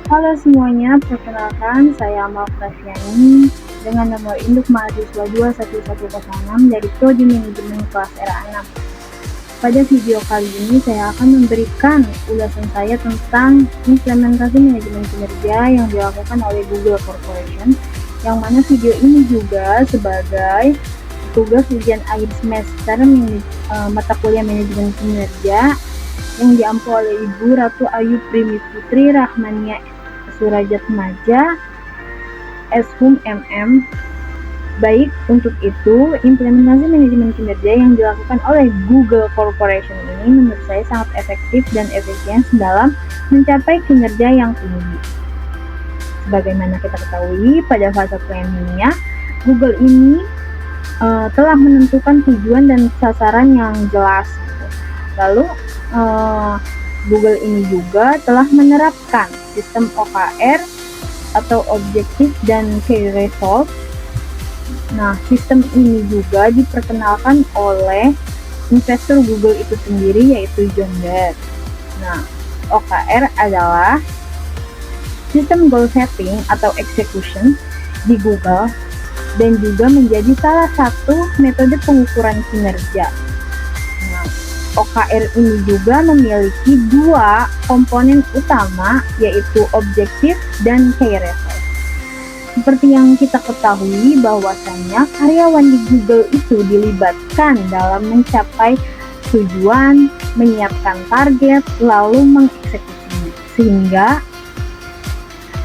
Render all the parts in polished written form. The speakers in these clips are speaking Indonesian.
Halo semuanya, perkenalkan saya Amal Prasyani dengan nomor induk mahasiswa 21106 dari Prodi Manajemen kelas RA6. Pada video kali ini saya akan memberikan ulasan saya tentang implementasi manajemen kinerja yang dilakukan oleh Google Corporation, yang mana video ini juga sebagai tugas ujian akhir semester mata kuliah manajemen kinerja yang diampu oleh Ibu Ratu Ayu Primi Putri Rahmania Surajat Maja Eshum MM. Baik, untuk itu implementasi manajemen kinerja yang dilakukan oleh Google Corporation ini menurut saya sangat efektif dan efisien dalam mencapai kinerja yang tinggi. Sebagaimana kita ketahui, pada fase planningnya Google ini telah menentukan tujuan dan sasaran yang jelas. Lalu Google ini juga telah menerapkan sistem OKR atau Objective dan Key Result. Nah, sistem ini juga diperkenalkan oleh investor Google itu sendiri, yaitu John Deere. Nah, OKR adalah sistem goal setting atau execution di Google dan juga menjadi salah satu metode pengukuran kinerja. OKR ini juga memiliki dua komponen utama, yaitu objektif dan key result. Seperti yang kita ketahui bahwasannya karyawan di Google itu dilibatkan dalam mencapai tujuan, menyiapkan target, lalu mengeksekusinya. Sehingga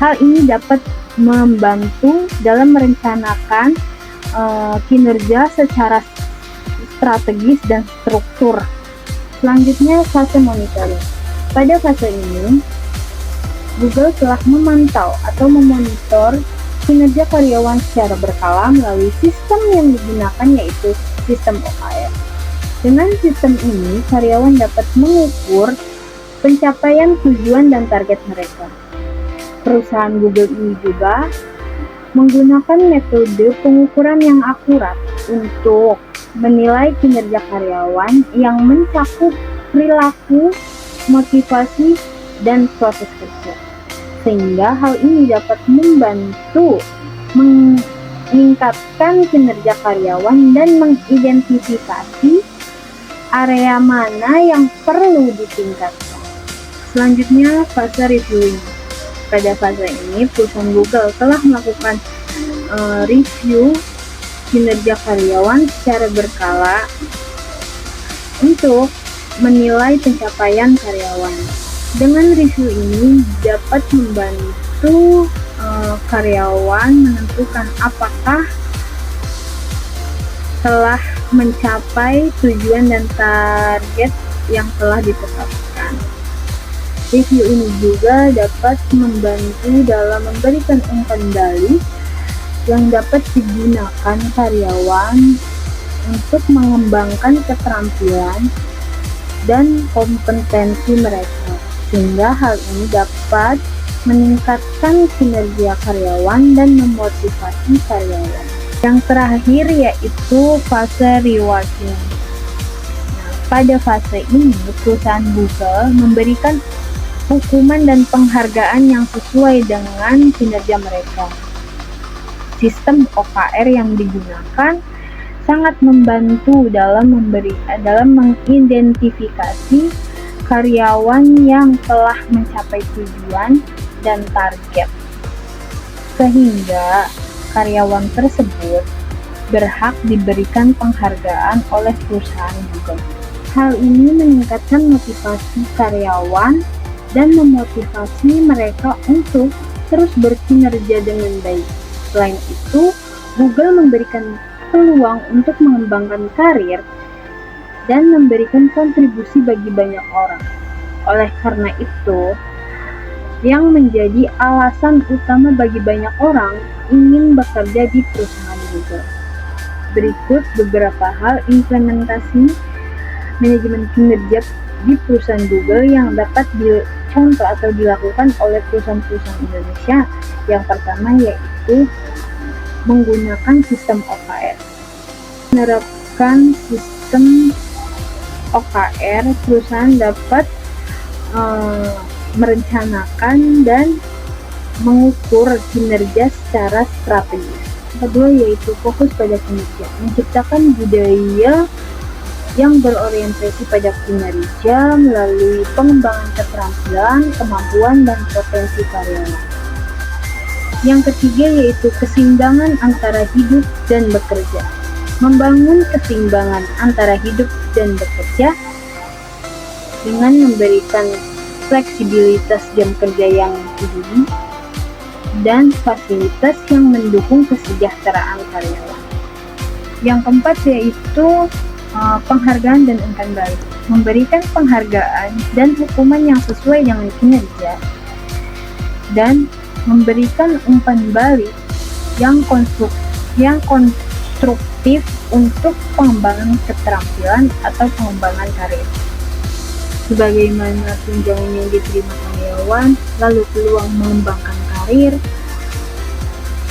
hal ini dapat membantu dalam merencanakan kinerja secara strategis dan struktur. Selanjutnya, fase monitoring. Pada fase ini, Google telah memantau atau memonitor kinerja karyawan secara berkala melalui sistem yang digunakan, yaitu sistem OKR. Dengan sistem ini, karyawan dapat mengukur pencapaian tujuan dan target mereka. Perusahaan Google ini juga menggunakan metode pengukuran yang akurat untuk menilai kinerja karyawan yang mencakup perilaku, motivasi, dan proses kerja. Sehingga hal ini dapat membantu meningkatkan kinerja karyawan dan mengidentifikasi area mana yang perlu ditingkatkan. Selanjutnya, fase reviewing. Pada fase ini, perusahaan Google telah melakukan review kinerja karyawan secara berkala untuk menilai pencapaian karyawan. Dengan review ini dapat membantu karyawan menentukan apakah telah mencapai tujuan dan target yang telah ditetapkan. Review ini juga dapat membantu dalam memberikan umpan balik yang dapat digunakan karyawan untuk mengembangkan keterampilan dan kompetensi mereka, sehingga hal ini dapat meningkatkan kinerja karyawan dan memotivasi karyawan. Yang terakhir yaitu fase rewarding. Pada fase ini, perusahaan Google memberikan hukuman dan penghargaan yang sesuai dengan kinerja mereka. Sistem OKR yang digunakan sangat membantu dalam mengidentifikasi karyawan yang telah mencapai tujuan dan target, sehingga karyawan tersebut berhak diberikan penghargaan oleh perusahaan Google. Hal ini meningkatkan motivasi karyawan dan memotivasi mereka untuk terus berkinerja dengan baik. Selain itu, Google memberikan peluang untuk mengembangkan karir dan memberikan kontribusi bagi banyak orang. Oleh karena itu, yang menjadi alasan utama bagi banyak orang ingin bekerja di perusahaan Google. Berikut beberapa hal implementasi manajemen kinerja di perusahaan Google yang dapat dicontoh atau dilakukan oleh perusahaan-perusahaan Indonesia. Yang pertama yaitu menggunakan sistem OKR. Menerapkan sistem OKR, perusahaan dapat merencanakan dan mengukur kinerja secara strategis. Kedua yaitu fokus pada kinerja, menciptakan budaya yang berorientasi pada kinerja melalui pengembangan keterampilan, kemampuan, dan potensi karyawan. Yang ketiga yaitu keseimbangan antara hidup dan bekerja. Membangun keseimbangan antara hidup dan bekerja dengan memberikan fleksibilitas jam kerja yang tinggi dan fasilitas yang mendukung kesejahteraan karyawan. Yang keempat yaitu penghargaan dan umpan balik. Memberikan penghargaan dan hukuman yang sesuai dengan kinerja dan memberikan umpan balik yang konstruktif untuk pengembangan keterampilan atau pengembangan karir. Sebagaimana tunjangan yang diterima karyawan, lalu peluang mengembangkan karir,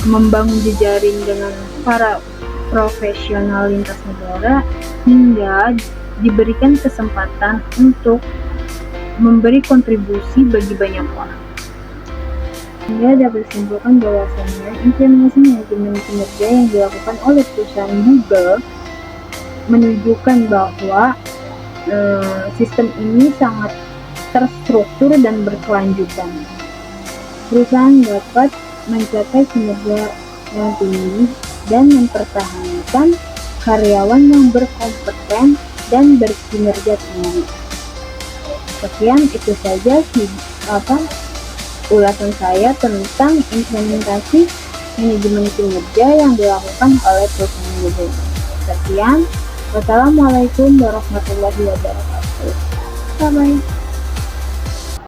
membangun jejaring dengan para profesional lintas negara, hingga diberikan kesempatan untuk memberi kontribusi bagi banyak orang. Hingga dapat disimpulkan bahwasannya implementasi manajemen kinerja yang dilakukan oleh perusahaan Google menunjukkan bahwa sistem ini sangat terstruktur dan berkelanjutan. Perusahaan dapat mencapai kinerja yang tinggi dan mempertahankan karyawan yang berkompeten dan berkinerja tinggi. Sekian itu saja ulasan saya tentang implementasi manajemen kinerja yang dilakukan oleh perusahaan Google. Sekian, wassalamualaikum warahmatullahi wabarakatuh. Bye-bye.